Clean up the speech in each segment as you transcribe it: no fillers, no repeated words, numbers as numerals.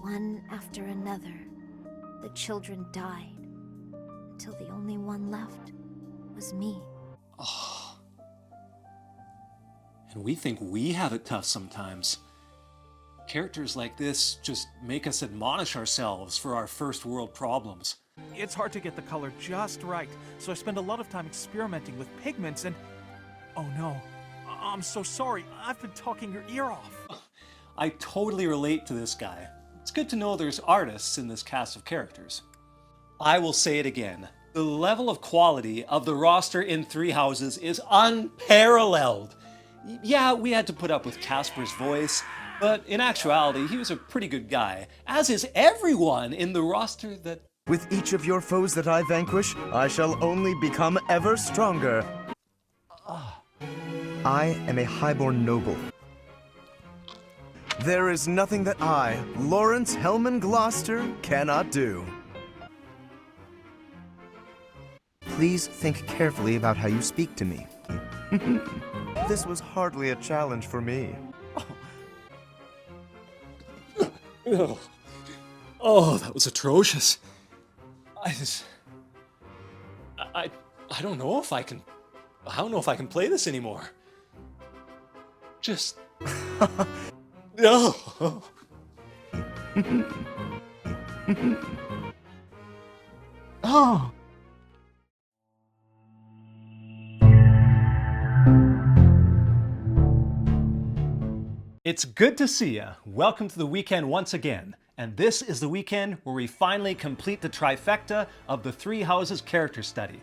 One after another, the children died, until the only one left was me. Oh. And we think we have it tough sometimes. Characters like this just make us admonish ourselves for our first world problems. It's hard to get the color just right, so I spend a lot of time experimenting with pigments and... Oh no, I'm so sorry, I've been talking your ear off. I totally relate to this guy. It's good to know there's artists in this cast of characters. I will say it again. The level of quality of the roster in Three Houses is unparalleled. Yeah, we had to put up with Casper's voice, but in actuality, he was a pretty good guy, as is everyone in the roster that... With each of your foes that I vanquish, I shall only become ever stronger. I am a highborn noble. There is nothing that I, Lorenz Hellman Gloucester, cannot do. Please think carefully about how you speak to me. This was hardly a challenge for me. Oh, that was atrocious. I don't know if I can... I don't know if I can play this anymore. Just... No. Oh. It's good to see ya. Welcome to the weekend once again. And this is the weekend where we finally complete the trifecta of the Three Houses character study.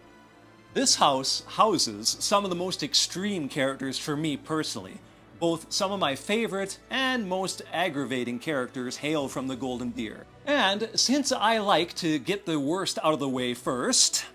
This house houses some of the most extreme characters for me personally. Both some of my favorite and most aggravating characters hail from the Golden Deer. And since I like to get the worst out of the way first...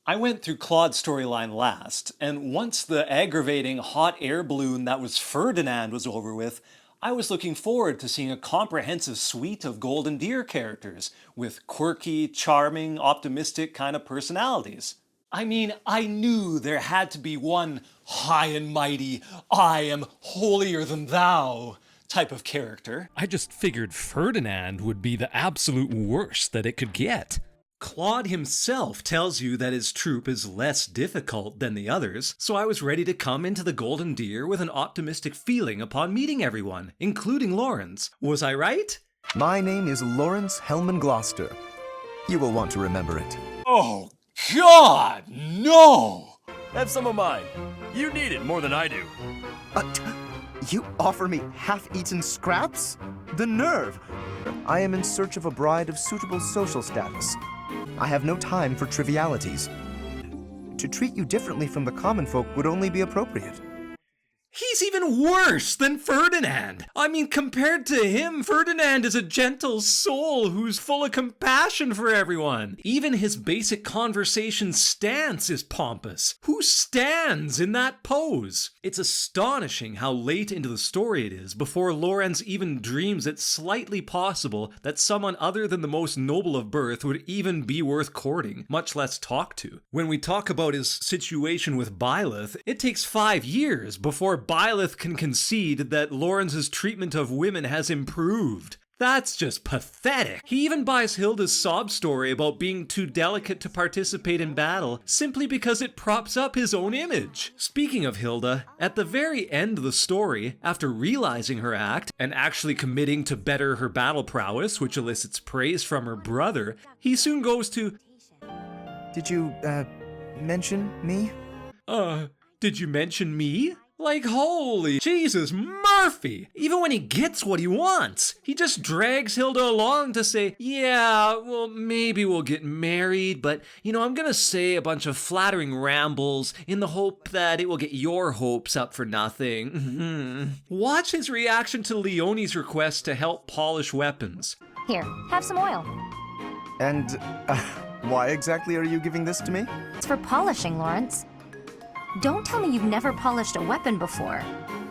I went through Claude's storyline last, and once the aggravating hot air balloon that was Ferdinand was over with, I was looking forward to seeing a comprehensive suite of Golden Deer characters with quirky, charming, optimistic kind of personalities. I mean, I knew there had to be one high and mighty, I am holier than thou type of character. I just figured Ferdinand would be the absolute worst that it could get. Claude himself tells you that his troop is less difficult than the others, so I was ready to come into the Golden Deer with an optimistic feeling upon meeting everyone, including Lorenz. Was I right? My name is Lorenz Hellman Gloucester. You will want to remember it. Oh, God, no! Have some of mine. You need it more than I do. You offer me half-eaten scraps? The nerve! I am in search of a bride of suitable social status. I have no time for trivialities. To treat you differently from the common folk would only be appropriate. He's even worse than Ferdinand. I mean, compared to him, Ferdinand is a gentle soul who's full of compassion for everyone. Even his basic conversation stance is pompous. Who stands in that pose? It's astonishing how late into the story it is before Lorenz even dreams it's slightly possible that someone other than the most noble of birth would even be worth courting, much less talk to. When we talk about his situation with Byleth, it takes 5 years before Byleth can concede that Lorenz's treatment of women has improved. That's just pathetic. He even buys Hilda's sob story about being too delicate to participate in battle simply because it props up his own image. Speaking of Hilda, at the very end of the story, after realizing her act and actually committing to better her battle prowess, which elicits praise from her brother, he soon goes to... Did you, mention me? Did you mention me? Like, holy Jesus Murphy! Even when he gets what he wants, he just drags Hilda along to say, yeah, well, maybe we'll get married, but, I'm gonna say a bunch of flattering rambles in the hope that it will get your hopes up for nothing. Watch his reaction to Leonie's request to help polish weapons. Here, have some oil. And, why exactly are you giving this to me? It's for polishing, Lorenz. Don't tell me you've never polished a weapon before.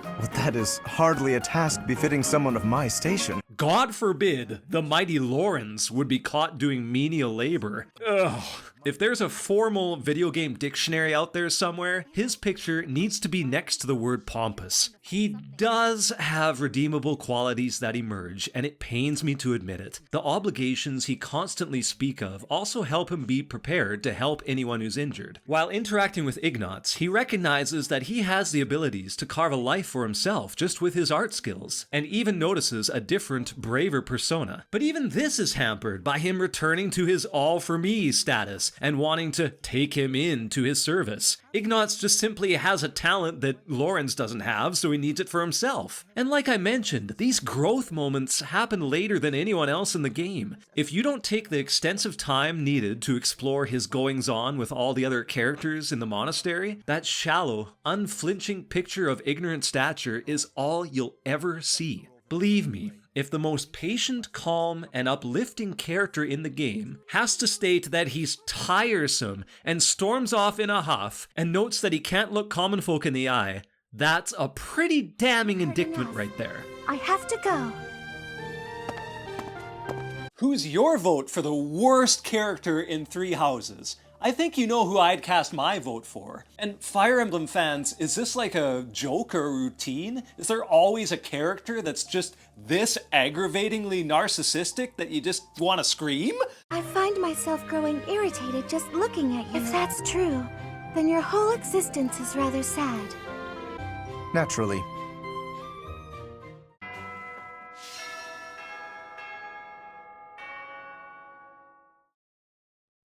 Well, that is hardly a task befitting someone of my station. God forbid the mighty Lorenz would be caught doing menial labor. Ugh. If there's a formal video game dictionary out there somewhere, his picture needs to be next to the word pompous. He does have redeemable qualities that emerge, and it pains me to admit it. The obligations he constantly speaks of also help him be prepared to help anyone who's injured. While interacting with Ignatz, he recognizes that he has the abilities to carve a life for himself just with his art skills, and even notices a different, braver persona. But even this is hampered by him returning to his all-for-me status and wanting to take him into his service. Ignatz just simply has a talent that Lorenz doesn't have, so he needs it for himself. And like I mentioned, these growth moments happen later than anyone else in the game. If you don't take the extensive time needed to explore his goings-on with all the other characters in the monastery, that shallow, unflinching picture of ignorant stature is all you'll ever see. Believe me, if the most patient, calm, and uplifting character in the game has to state that he's tiresome and storms off in a huff and notes that he can't look common folk in the eye, that's a pretty damning indictment right there. I have to go. Who's your vote for the worst character in Three Houses? I think you know who I'd cast my vote for. And Fire Emblem fans, is this like a joke or a routine? Is there always a character that's just this aggravatingly narcissistic that you just want to scream? I find myself growing irritated just looking at you. If that's true, then your whole existence is rather sad. Naturally.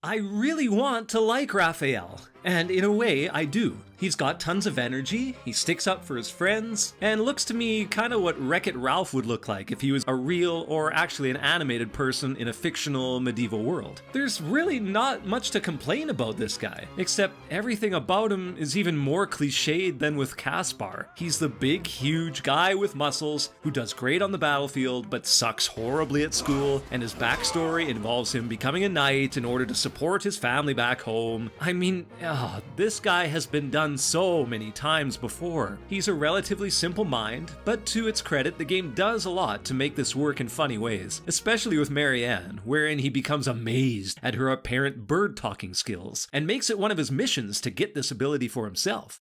I really want to like Raphael, and in a way, I do. He's got tons of energy, he sticks up for his friends, and looks to me kind of what Wreck-It Ralph would look like if he was a real, or actually an animated person in a fictional medieval world. There's really not much to complain about this guy, except everything about him is even more cliched than with Caspar. He's the big, huge guy with muscles who does great on the battlefield but sucks horribly at school, and his backstory involves him becoming a knight in order to support his family back home. I mean, this guy has been done so many times before. He's a relatively simple mind, but to its credit, the game does a lot to make this work in funny ways, especially with Marianne, wherein he becomes amazed at her apparent bird-talking skills, and makes it one of his missions to get this ability for himself.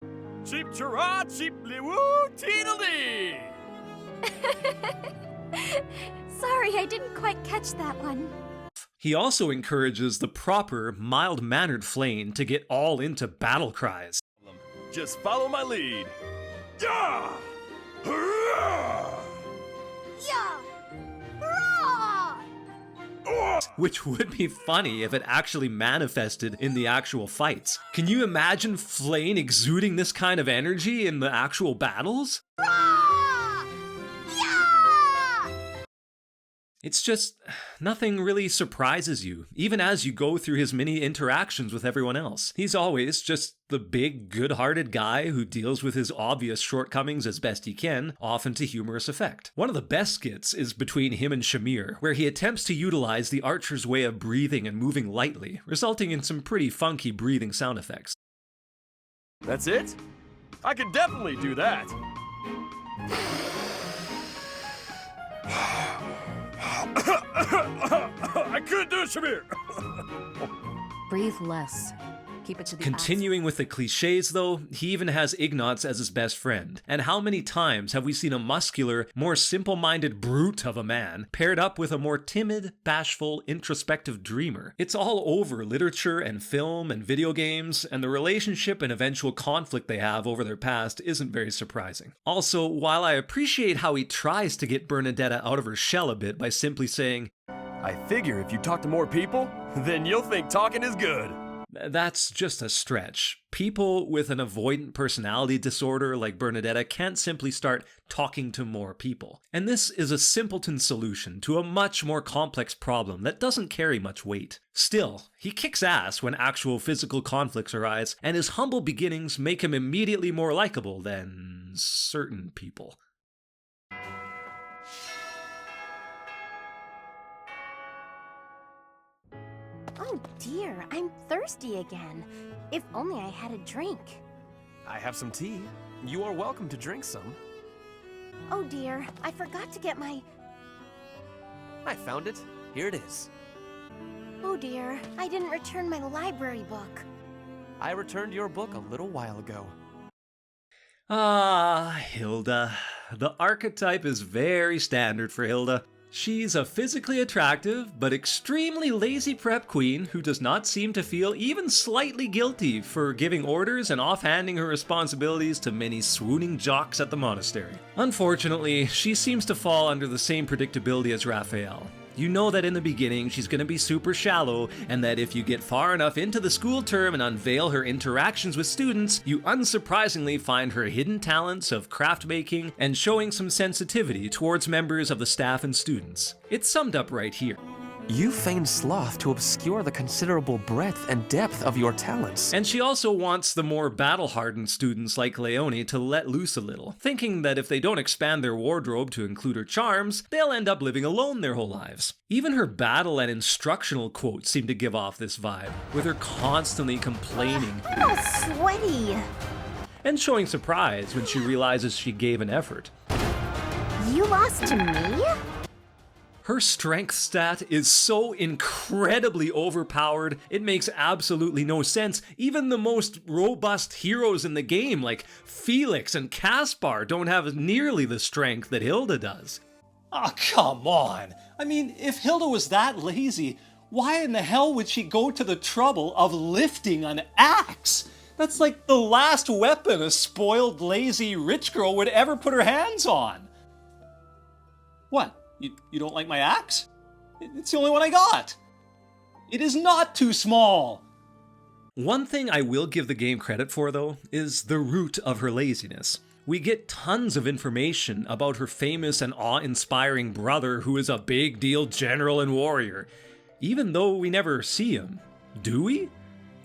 Cheep chara, cheep woo, teedledee! Sorry, I didn't quite catch that one. He also encourages the proper, mild-mannered Flame to get all into battle cries. Just follow my lead. Yeah! Hurrah! Yeah! Hurrah! Which would be funny if it actually manifested in the actual fights. Can you imagine Flame exuding this kind of energy in the actual battles? Hurrah! Yeah! It's just, nothing really surprises you, even as you go through his many interactions with everyone else. He's always just the big, good-hearted guy who deals with his obvious shortcomings as best he can, often to humorous effect. One of the best skits is between him and Shamir, where he attempts to utilize the archer's way of breathing and moving lightly, resulting in some pretty funky breathing sound effects. That's it? I can definitely do that. I couldn't do it, Shamir! Breathe less. Keep it to the Continuing with the cliches though, he even has Ignatz as his best friend. And how many times have we seen a muscular, more simple-minded brute of a man paired up with a more timid, bashful, introspective dreamer? It's all over literature and film and video games, and the relationship and eventual conflict they have over their past isn't very surprising. Also, while I appreciate how he tries to get Bernadetta out of her shell a bit by simply saying, I figure if you talk to more people, then you'll think talking is good. That's just a stretch. People with an avoidant personality disorder like Bernadetta can't simply start talking to more people. And this is a simpleton solution to a much more complex problem that doesn't carry much weight. Still, he kicks ass when actual physical conflicts arise, and his humble beginnings make him immediately more likable than certain people. Oh dear, I'm thirsty again. If only I had a drink. I have some tea. You are welcome to drink some. Oh dear, I forgot to get my... I found it. Here it is. Oh dear, I didn't return my library book. I returned your book a little while ago. Ah, Hilda. The archetype is very standard for Hilda. She's a physically attractive, but extremely lazy prep queen who does not seem to feel even slightly guilty for giving orders and offhanding her responsibilities to many swooning jocks at the monastery. Unfortunately, she seems to fall under the same predictability as Raphael. You know that in the beginning she's going to be super shallow, and that if you get far enough into the school term and unveil her interactions with students, you unsurprisingly find her hidden talents of craft making and showing some sensitivity towards members of the staff and students. It's summed up right here. You feigned sloth to obscure the considerable breadth and depth of your talents. And she also wants the more battle-hardened students like Leonie to let loose a little, thinking that if they don't expand their wardrobe to include her charms, they'll end up living alone their whole lives. Even her battle and instructional quotes seem to give off this vibe, with her constantly complaining I'm all sweaty. and showing surprise when she realizes she gave an effort. You lost to me? Her strength stat is so incredibly overpowered, it makes absolutely no sense. Even the most robust heroes in the game, like Felix and Caspar, don't have nearly the strength that Hilda does. Oh, come on. I mean, if Hilda was that lazy, why in the hell would she go to the trouble of lifting an axe? That's like the last weapon a spoiled, lazy, rich girl would ever put her hands on. What? You don't like my axe? It's the only one I got. It is not too small. One thing I will give the game credit for, though, is the root of her laziness. We get tons of information about her famous and awe-inspiring brother who is a big deal general and warrior, even though we never see him. Do we?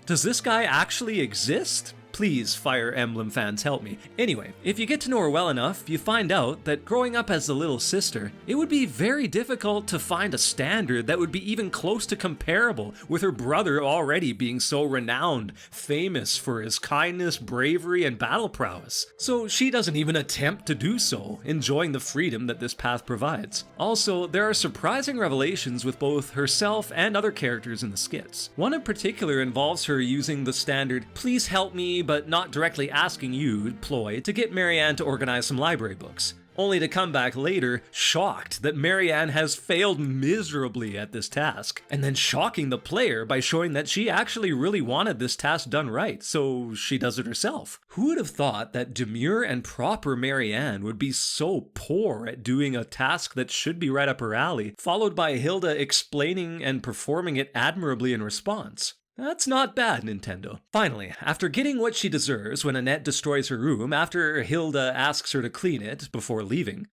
Does this guy actually exist? Please, Fire Emblem fans, help me. Anyway, if you get to know her well enough, you find out that growing up as the little sister, it would be very difficult to find a standard that would be even close to comparable with her brother already being so renowned, famous for his kindness, bravery, and battle prowess. So she doesn't even attempt to do so, enjoying the freedom that this path provides. Also, there are surprising revelations with both herself and other characters in the skits. One in particular involves her using the standard, "please help me, but not directly asking you" ploy to get Marianne to organize some library books, only to come back later shocked that Marianne has failed miserably at this task, and then shocking the player by showing that she actually really wanted this task done right, so she does it herself. Who would have thought that demure and proper Marianne would be so poor at doing a task that should be right up her alley, followed by Hilda explaining and performing it admirably in response? That's not bad, Nintendo. Finally, after getting what she deserves when Annette destroys her room after Hilda asks her to clean it before leaving.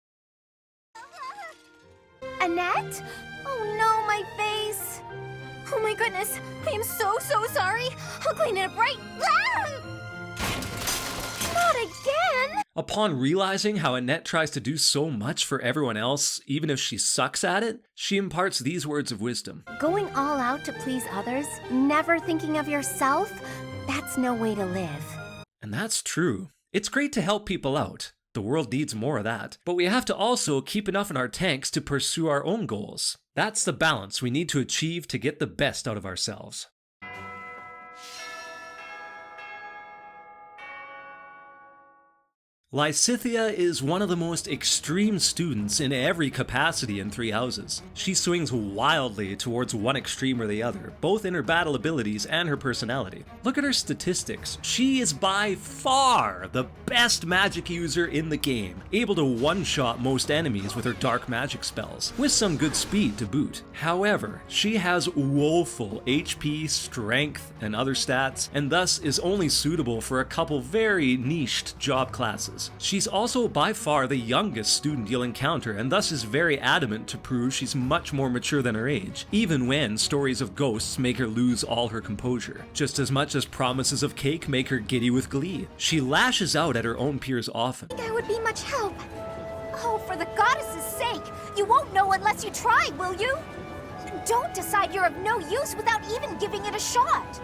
Annette? Oh no, my face! Oh my goodness, I am so sorry! I'll clean it up right... Not again! Upon realizing how Annette tries to do so much for everyone else, even if she sucks at it, she imparts these words of wisdom. Going all out to please others, never thinking of yourself, that's no way to live. And that's true. It's great to help people out. The world needs more of that. But we have to also keep enough in our tanks to pursue our own goals. That's the balance we need to achieve to get the best out of ourselves. Lysithea is one of the most extreme students in every capacity in Three Houses. She swings wildly towards one extreme or the other, both in her battle abilities and her personality. Look at her statistics. She is by far the best magic user in the game, able to one-shot most enemies with her dark magic spells, with some good speed to boot. However, she has woeful HP, strength, and other stats, and thus is only suitable for a couple very niched job classes. She's also by far the youngest student you'll encounter, and thus is very adamant to prove she's much more mature than her age, even when stories of ghosts make her lose all her composure, just as much as promises of cake make her giddy with glee. She lashes out at her own peers often. I would be much help. Oh, for the goddess's sake, you won't know unless you try, will you? Don't decide you're of no use without even giving it a shot.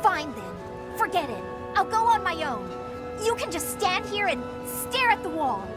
Fine then, forget it. I'll go on my own. You can just stand here and stare at the wall.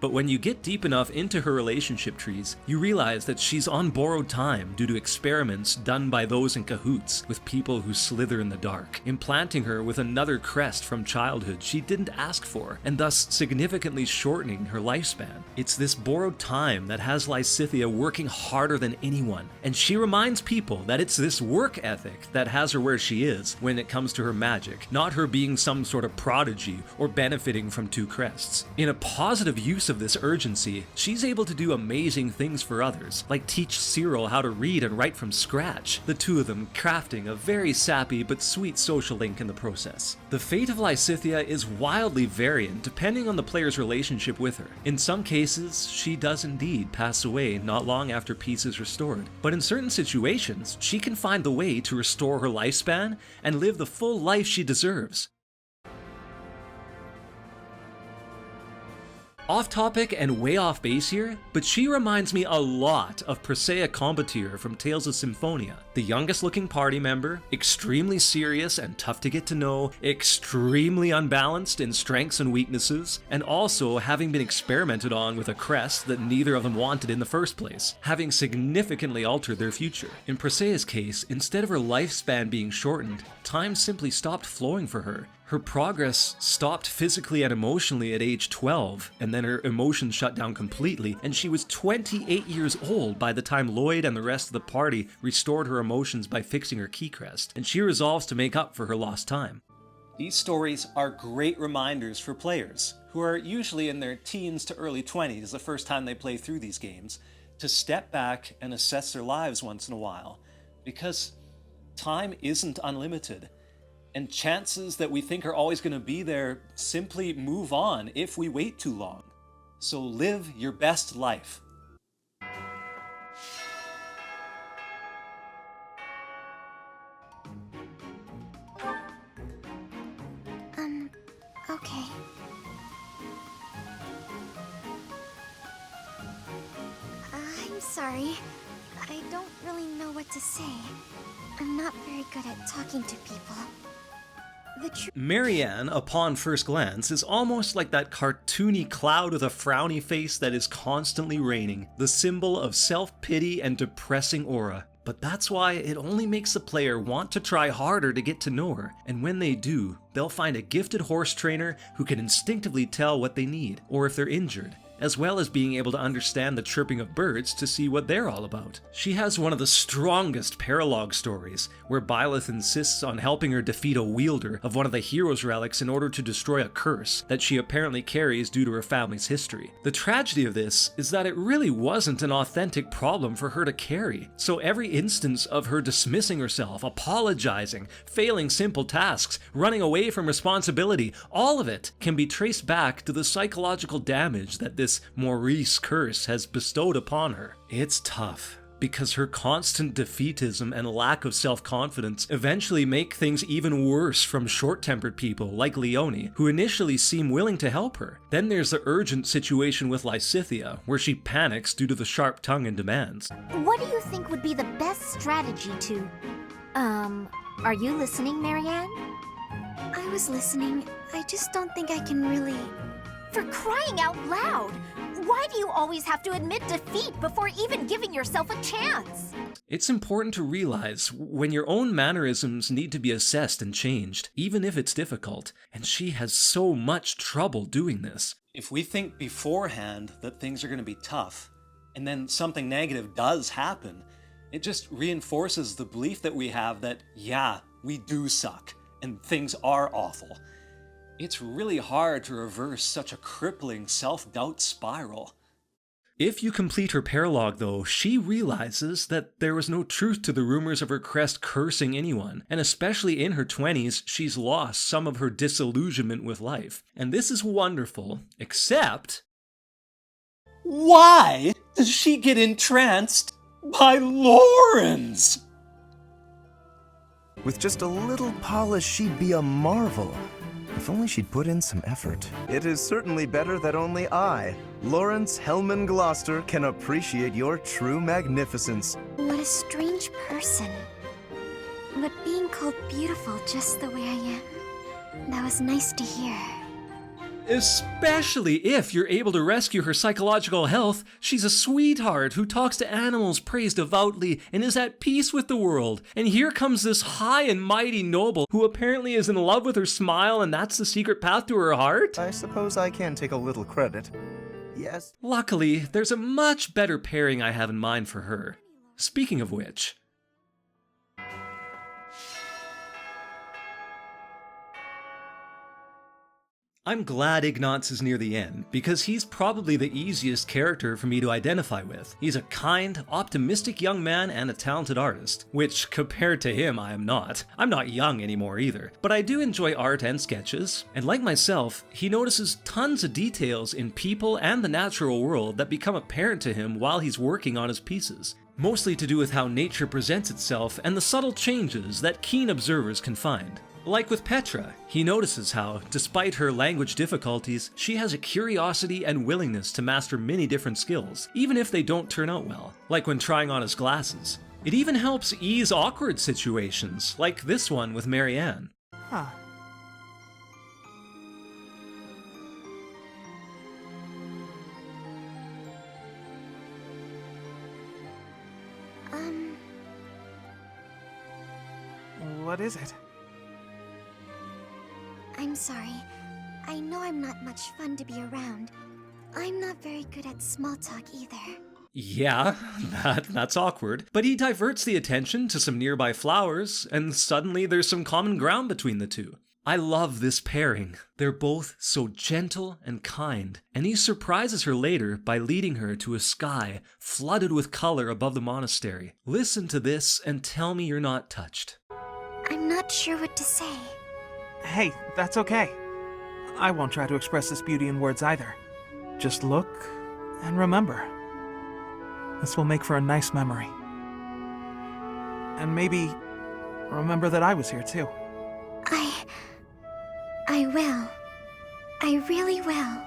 But when you get deep enough into her relationship trees, you realize that she's on borrowed time due to experiments done by those in cahoots with people who slither in the dark, implanting her with another crest from childhood she didn't ask for, and thus significantly shortening her lifespan. It's this borrowed time that has Lysithea working harder than anyone, and she reminds people that it's this work ethic that has her where she is when it comes to her magic, not her being some sort of prodigy or benefiting from two crests. In a positive use of this urgency, she's able to do amazing things for others, like teach Cyril how to read and write from scratch, the two of them crafting a very sappy but sweet social link in the process. The fate of Lysithea is wildly variant depending on the player's relationship with her. In some cases, she does indeed pass away not long after peace is restored, but in certain situations, she can find the way to restore her lifespan and live the full life she deserves. Off topic and way off base here, but she reminds me a lot of Presea Combatir from Tales of Symphonia. The youngest looking party member, extremely serious and tough to get to know, extremely unbalanced in strengths and weaknesses, and also having been experimented on with a crest that neither of them wanted in the first place, having significantly altered their future. In Presea's case, instead of her lifespan being shortened, time simply stopped flowing for her. Her progress stopped physically and emotionally at age 12, and then her emotions shut down completely, and she was 28 years old by the time Lloyd and the rest of the party restored her emotions by fixing her key crest, and she resolves to make up for her lost time. These stories are great reminders for players, who are usually in their teens to early 20s the first time they play through these games, to step back and assess their lives once in a while, because time isn't unlimited. And chances that we think are always going to be there simply move on if we wait too long. So live your best life. Okay. I'm sorry. I don't really know what to say. I'm not very good at talking to people. Marianne, upon first glance, is almost like that cartoony cloud with a frowny face that is constantly raining, the symbol of self-pity and depressing aura. But that's why it only makes the player want to try harder to get to know her, and when they do, they'll find a gifted horse trainer who can instinctively tell what they need, or if they're injured, as well as being able to understand the chirping of birds to see what they're all about. She has one of the strongest paralogue stories, where Byleth insists on helping her defeat a wielder of one of the hero's relics in order to destroy a curse that she apparently carries due to her family's history. The tragedy of this is that it really wasn't an authentic problem for her to carry, so every instance of her dismissing herself, apologizing, failing simple tasks, running away from responsibility, all of it can be traced back to the psychological damage that this Maurice curse has bestowed upon her. It's tough, because her constant defeatism and lack of self-confidence eventually make things even worse from short-tempered people like Leonie, who initially seem willing to help her. Then there's the urgent situation with Lysithea, where she panics due to the sharp tongue and demands. What do you think would be the best strategy to... are you listening, Marianne? I was listening. I just don't think I can really... For crying out loud! Why do you always have to admit defeat before even giving yourself a chance? It's important to realize when your own mannerisms need to be assessed and changed, even if it's difficult, and she has so much trouble doing this. If we think beforehand that things are going to be tough, and then something negative does happen, it just reinforces the belief that we have that, yeah, we do suck, and things are awful. It's really hard to reverse such a crippling self-doubt spiral. If you complete her paralogue though, she realizes that there was no truth to the rumors of her crest cursing anyone, and especially in her 20s, she's lost some of her disillusionment with life. And this is wonderful, except... Why does she get entranced by Lorenz? With just a little polish, she'd be a marvel. If only she'd put in some effort. It is certainly better that only I, Lawrence Hellman Gloucester, can appreciate your true magnificence. What a strange person. But being called beautiful just the way I am, that was nice to hear. Especially if you're able to rescue her psychological health. She's a sweetheart who talks to animals, prays devoutly, and is at peace with the world. And here comes this high and mighty noble who apparently is in love with her smile, and that's the secret path to her heart? I suppose I can take a little credit. Yes. Luckily, there's a much better pairing I have in mind for her. Speaking of which... I'm glad Ignatz is near the end, because he's probably the easiest character for me to identify with. He's a kind, optimistic young man and a talented artist, which, compared to him, I am not. I'm not young anymore either, but I do enjoy art and sketches, and like myself, he notices tons of details in people and the natural world that become apparent to him while he's working on his pieces. Mostly to do with how nature presents itself and the subtle changes that keen observers can find. Like with Petra, he notices how, despite her language difficulties, she has a curiosity and willingness to master many different skills, even if they don't turn out well, like when trying on his glasses. It even helps ease awkward situations, like this one with Marianne. Huh. What is it? I'm sorry. I know I'm not much fun to be around. I'm not very good at small talk either. Yeah, that's awkward. But he diverts the attention to some nearby flowers, and suddenly there's some common ground between the two. I love this pairing. They're both so gentle and kind, and he surprises her later by leading her to a sky flooded with color above the monastery. Listen to this and tell me you're not touched. I'm not sure what to say. Hey, that's okay. I won't try to express this beauty in words either. Just look and remember. This will make for a nice memory. And maybe remember that I was here too. I will. I really will.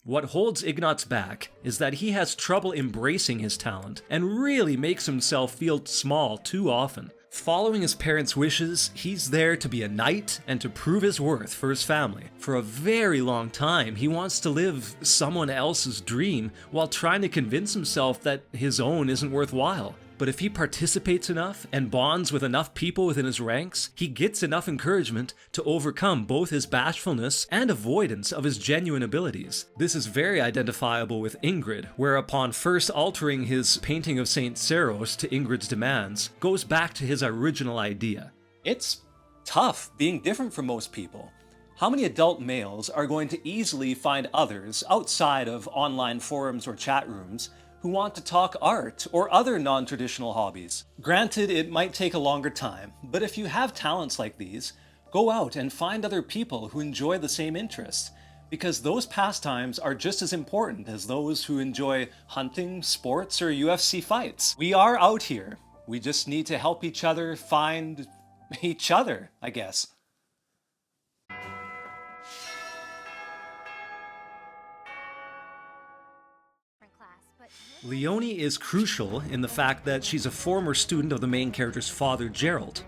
What holds Ignatz back is that he has trouble embracing his talent and really makes himself feel small too often. Following his parents' wishes, he's there to be a knight and to prove his worth for his family. For a very long time, he wants to live someone else's dream while trying to convince himself that his own isn't worthwhile. But if he participates enough and bonds with enough people within his ranks, he gets enough encouragement to overcome both his bashfulness and avoidance of his genuine abilities. This is very identifiable with Ingrid, where upon first altering his painting of Saint Seros to Ingrid's demands, goes back to his original idea. It's tough being different from most people. How many adult males are going to easily find others outside of online forums or chat rooms who want to talk art or other non-traditional hobbies? Granted, it might take a longer time, but if you have talents like these, go out and find other people who enjoy the same interests, because those pastimes are just as important as those who enjoy hunting, sports, or UFC fights. We are out here. We just need to help each other find each other, I guess. Leonie is crucial in the fact that she's a former student of the main character's father, Gerald.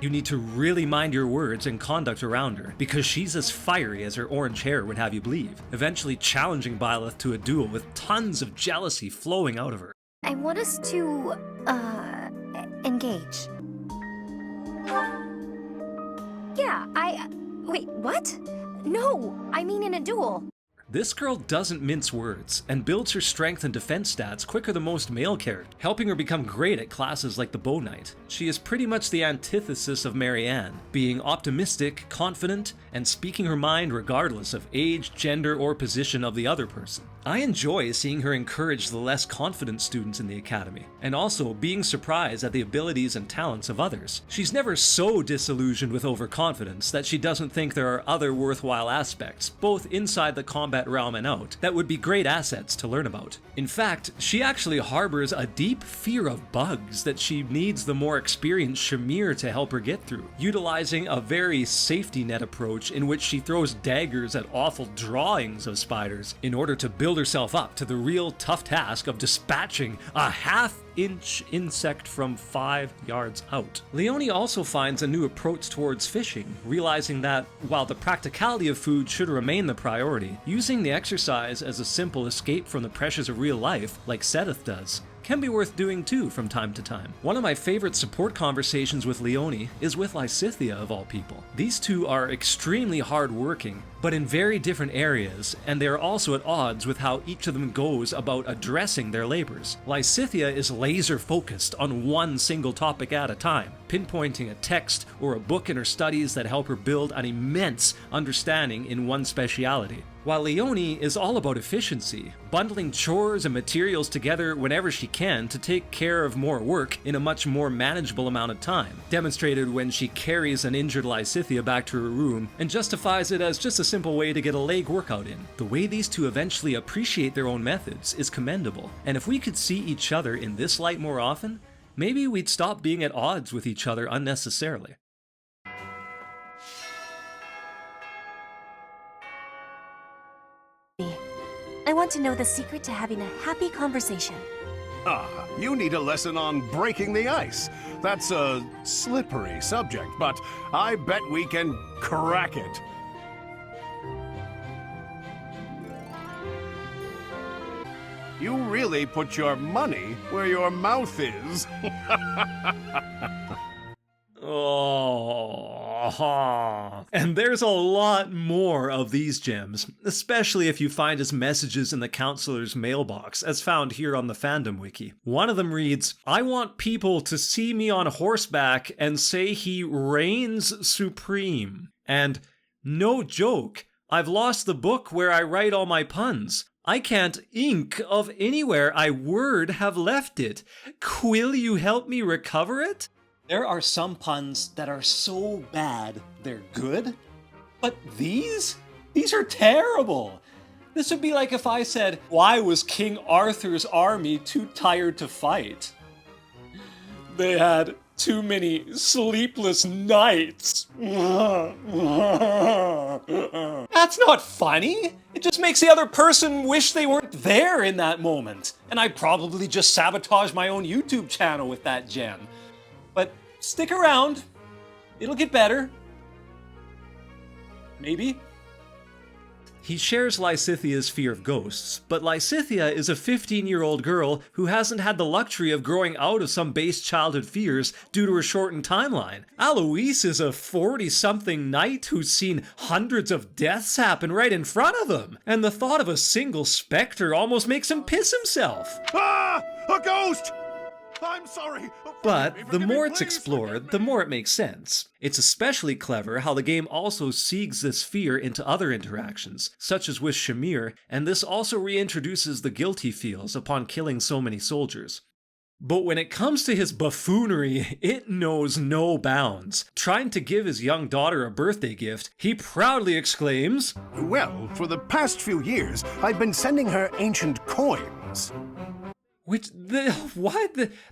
You need to really mind your words and conduct around her, because she's as fiery as her orange hair would have you believe, eventually challenging Byleth to a duel with tons of jealousy flowing out of her. I want us to, engage. Yeah, wait, what? No, I mean in a duel. This girl doesn't mince words, and builds her strength and defense stats quicker than most male characters, helping her become great at classes like the Bow Knight. She is pretty much the antithesis of Marianne, being optimistic, confident, and speaking her mind regardless of age, gender, or position of the other person. I enjoy seeing her encourage the less confident students in the academy, and also being surprised at the abilities and talents of others. She's never so disillusioned with overconfidence that she doesn't think there are other worthwhile aspects, both inside the combat realm and out, that would be great assets to learn about. In fact, she actually harbors a deep fear of bugs that she needs the more experienced Shamir to help her get through, utilizing a very safety net approach in which she throws daggers at awful drawings of spiders in order to build build herself up to the real tough task of dispatching a half-inch insect from 5 yards out. Leonie also finds a new approach towards fishing, realizing that, while the practicality of food should remain the priority, using the exercise as a simple escape from the pressures of real life, like Sedith does, can be worth doing too from time to time. One of my favorite support conversations with Leonie is with Lysithea of all people. These two are extremely hard-working, but in very different areas, and they are also at odds with how each of them goes about addressing their labors. Lysithea is laser-focused on one single topic at a time, pinpointing a text or a book in her studies that help her build an immense understanding in one speciality. While Leonie is all about efficiency, bundling chores and materials together whenever she can to take care of more work in a much more manageable amount of time, demonstrated when she carries an injured Lysithea back to her room and justifies it as just a simple way to get a leg workout in. The way these two eventually appreciate their own methods is commendable, and if we could see each other in this light more often, maybe we'd stop being at odds with each other unnecessarily. I want to know the secret to having a happy conversation. Ah, you need a lesson on breaking the ice. That's a slippery subject, but I bet we can crack it. You really put your money where your mouth is. Oh, and there's a lot more of these gems, especially if you find his messages in the counselor's mailbox, as found here on the fandom wiki. One of them reads, "I want people to see me on horseback and say he reigns supreme." And, "No joke, I've lost the book where I write all my puns. I can't ink of anywhere I word have left it. Will you help me recover it?" There are some puns that are so bad they're good, but these are terrible. This would be like if I said, "Why was King Arthur's army too tired to fight?" They had too many sleepless nights. That's not funny. It just makes the other person wish they weren't there in that moment. And I'd probably just sabotage my own YouTube channel with that gem. But stick around. It'll get better. Maybe. He shares Lysithea's fear of ghosts, but Lysithea is a 15-year-old girl who hasn't had the luxury of growing out of some base childhood fears due to her shortened timeline. Alois is a 40-something knight who's seen hundreds of deaths happen right in front of him, and the thought of a single specter almost makes him piss himself. Ah! A ghost! I'm sorry. But the more it's explored, the more it makes sense. It's especially clever how the game also seeks this fear into other interactions, such as with Shamir, and this also reintroduces the guilt he feels upon killing so many soldiers. But when it comes to his buffoonery, it knows no bounds. Trying to give his young daughter a birthday gift, he proudly exclaims, "Well, for the past few years, I've been sending her ancient coins."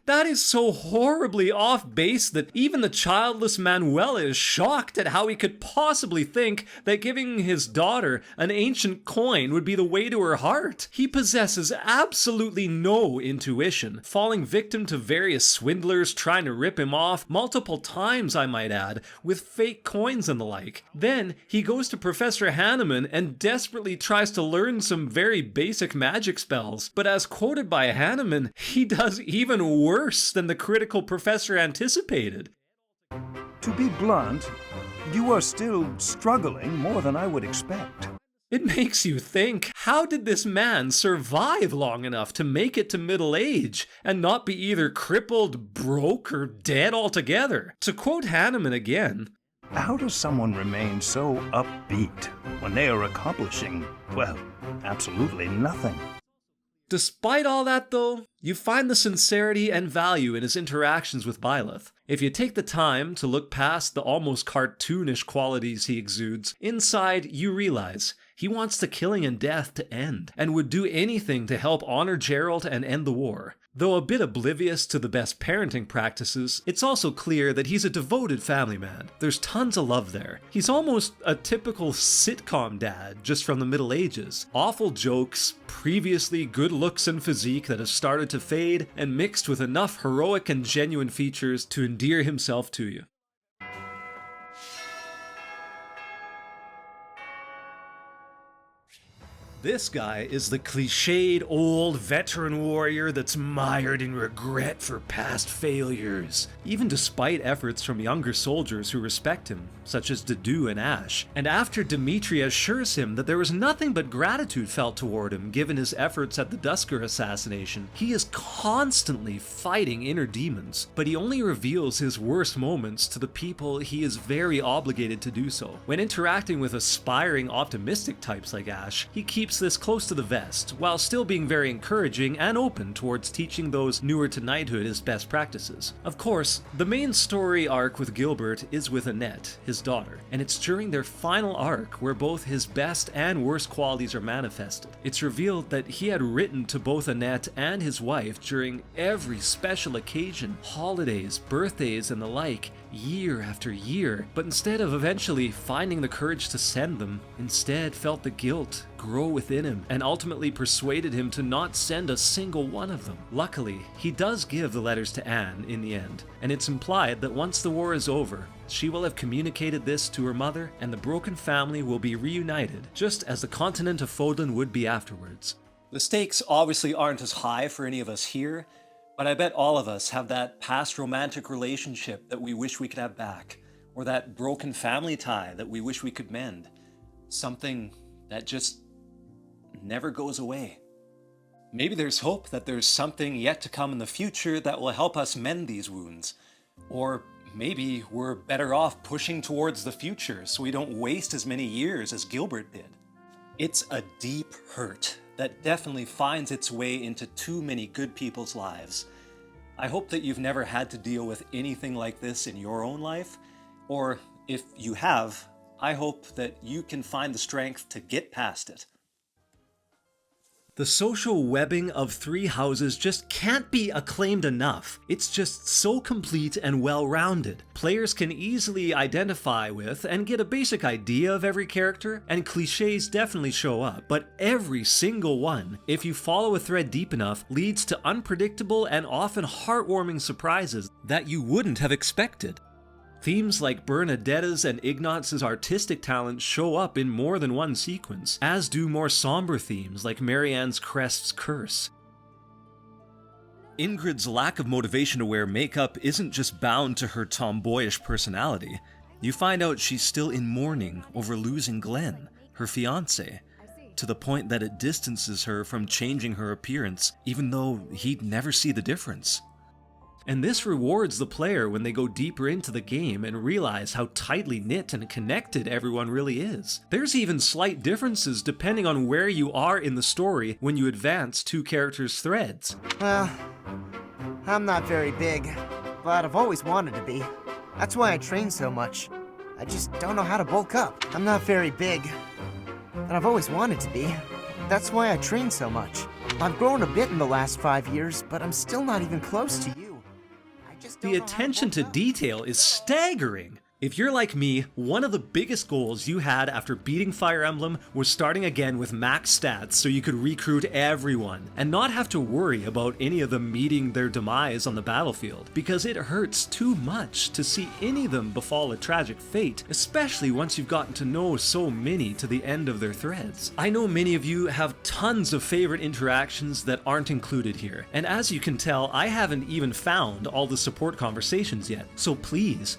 That is so horribly off base that even the childless Manuela is shocked at how he could possibly think that giving his daughter an ancient coin would be the way to her heart. He possesses absolutely no intuition, falling victim to various swindlers trying to rip him off multiple times, I might add, with fake coins and the like. Then he goes to Professor Hanneman and desperately tries to learn some very basic magic spells, but as quoted by Hanneman, he does even worse than the critical professor anticipated. To be blunt, you are still struggling more than I would expect. It makes you think, how did this man survive long enough to make it to middle age and not be either crippled, broke, or dead altogether? To quote Hanneman again, "How does someone remain so upbeat when they are accomplishing, well, absolutely nothing?" Despite all that though, You find the sincerity and value in his interactions with Byleth. If you take the time to look past the almost cartoonish qualities he exudes, inside you realize he wants the killing and death to end, and would do anything to help honor Gerald and end the war. Though a bit oblivious to the best parenting practices, it's also clear that he's a devoted family man. There's tons of love there. He's almost a typical sitcom dad, just from the Middle Ages. Awful jokes, previously good looks and physique that have started to fade, and mixed with enough heroic and genuine features to endear himself to you. This guy is the cliched old veteran warrior that's mired in regret for past failures, even despite efforts from younger soldiers who respect him, such as Dedu and Ash. And after Dimitri assures him that there was nothing but gratitude felt toward him given his efforts at the Dusker assassination, he is constantly fighting inner demons, but he only reveals his worst moments to the people he is very obligated to do so. When interacting with aspiring, optimistic types like Ash, he keeps this close to the vest, while still being very encouraging and open towards teaching those newer to knighthood his best practices. Of course, the main story arc with Gilbert is with Annette, his daughter, and it's during their final arc where both his best and worst qualities are manifested. It's revealed that he had written to both Annette and his wife during every special occasion, holidays, birthdays, and the like, year after year, but instead of eventually finding the courage to send them, instead felt the guilt grow within him and ultimately persuaded him to not send a single one of them. Luckily, he does give the letters to Anne in the end, and it's implied that once the war is over, she will have communicated this to her mother and the broken family will be reunited, just as the continent of Fodlan would be afterwards. The stakes obviously aren't as high for any of us here, but I bet all of us have that past romantic relationship that we wish we could have back, or that broken family tie that we wish we could mend. Something that just never goes away. Maybe there's hope that there's something yet to come in the future that will help us mend these wounds. Or maybe we're better off pushing towards the future so we don't waste as many years as Gilbert did. It's a deep hurt that definitely finds its way into too many good people's lives. I hope that you've never had to deal with anything like this in your own life, or if you have, I hope that you can find the strength to get past it. The social webbing of Three Houses just can't be acclaimed enough. It's just so complete and well-rounded. Players can easily identify with and get a basic idea of every character, and cliches definitely show up, but every single one, if you follow a thread deep enough, leads to unpredictable and often heartwarming surprises that you wouldn't have expected. Themes like Bernadetta's and Ignatz's artistic talent show up in more than one sequence, as do more somber themes like Marianne's Crest's Curse. Ingrid's lack of motivation to wear makeup isn't just bound to her tomboyish personality. You find out she's still in mourning over losing Glenn, her fiancé, to the point that it distances her from changing her appearance, even though he'd never see the difference. And this rewards the player when they go deeper into the game and realize how tightly knit and connected everyone really is. There's even slight differences depending on where you are in the story when you advance two characters' threads. Well, I'm not very big, but I've always wanted to be. That's why I train so much. I just don't know how to bulk up. I'm not very big, but I've always wanted to be. That's why I train so much. I've grown a bit in the last 5 years, but I'm still not even close to you. The attention to detail is staggering. If you're like me, one of the biggest goals you had after beating Fire Emblem was starting again with max stats so you could recruit everyone and not have to worry about any of them meeting their demise on the battlefield, because it hurts too much to see any of them befall a tragic fate, especially once you've gotten to know so many to the end of their threads. I know many of you have tons of favorite interactions that aren't included here, and as you can tell, I haven't even found all the support conversations yet, so please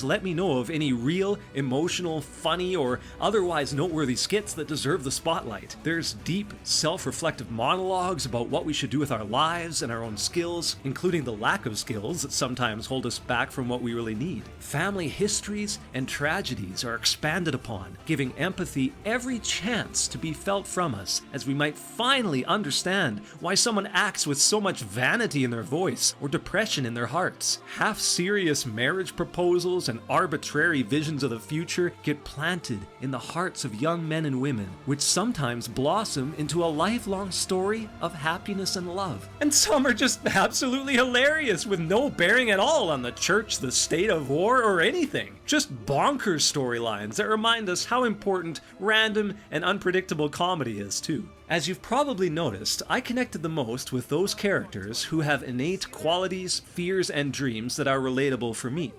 let me me know of any real, emotional, funny, or otherwise noteworthy skits that deserve the spotlight. There's deep, self-reflective monologues about what we should do with our lives and our own skills, including the lack of skills that sometimes hold us back from what we really need. Family histories and tragedies are expanded upon, giving empathy every chance to be felt from us, as we might finally understand why someone acts with so much vanity in their voice or depression in their hearts. Half-serious marriage proposals and arbitrary visions of the future get planted in the hearts of young men and women, which sometimes blossom into a lifelong story of happiness and love. And some are just absolutely hilarious with no bearing at all on the church, the state of war, or anything. Just bonkers storylines that remind us how important random and unpredictable comedy is too. As you've probably noticed, I connected the most with those characters who have innate qualities, fears, and dreams that are relatable for me.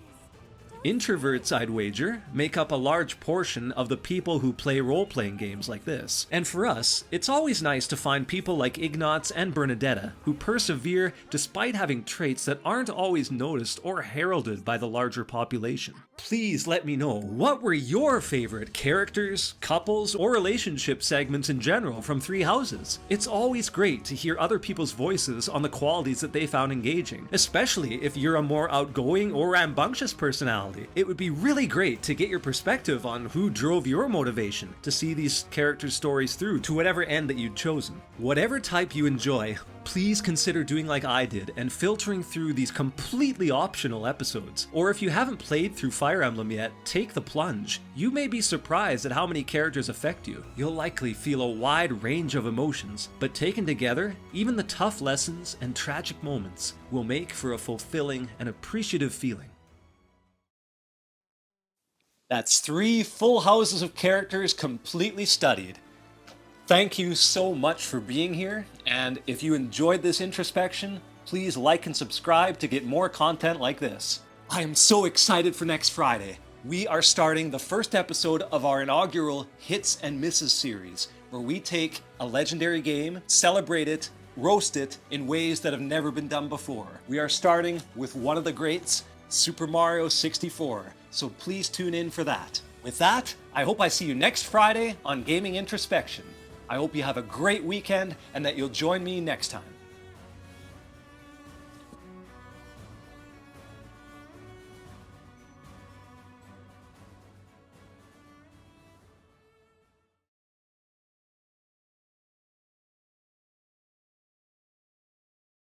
Introverts, I'd wager, make up a large portion of the people who play role-playing games like this. And for us, it's always nice to find people like Ignatz and Bernadetta who persevere despite having traits that aren't always noticed or heralded by the larger population. Please let me know, what were your favorite characters, couples, or relationship segments in general from Three Houses? It's always great to hear other people's voices on the qualities that they found engaging, especially if you're a more outgoing or rambunctious personality. It would be really great to get your perspective on who drove your motivation to see these characters' stories through to whatever end that you'd chosen. Whatever type you enjoy, please consider doing like I did and filtering through these completely optional episodes. Or if you haven't played through Fire Emblem yet, take the plunge. You may be surprised at how many characters affect you. You'll likely feel a wide range of emotions, but taken together, even the tough lessons and tragic moments will make for a fulfilling and appreciative feeling. That's 3 full houses of characters completely studied. Thank you so much for being here, and if you enjoyed this introspection, please like and subscribe to get more content like this. I am so excited for next Friday. We are starting the first episode of our inaugural Hits and Misses series, where we take a legendary game, celebrate it, roast it in ways that have never been done before. We are starting with one of the greats, Super Mario 64, so please tune in for that. With that, I hope I see you next Friday on Gaming Introspection. I hope you have a great weekend and that you'll join me next time.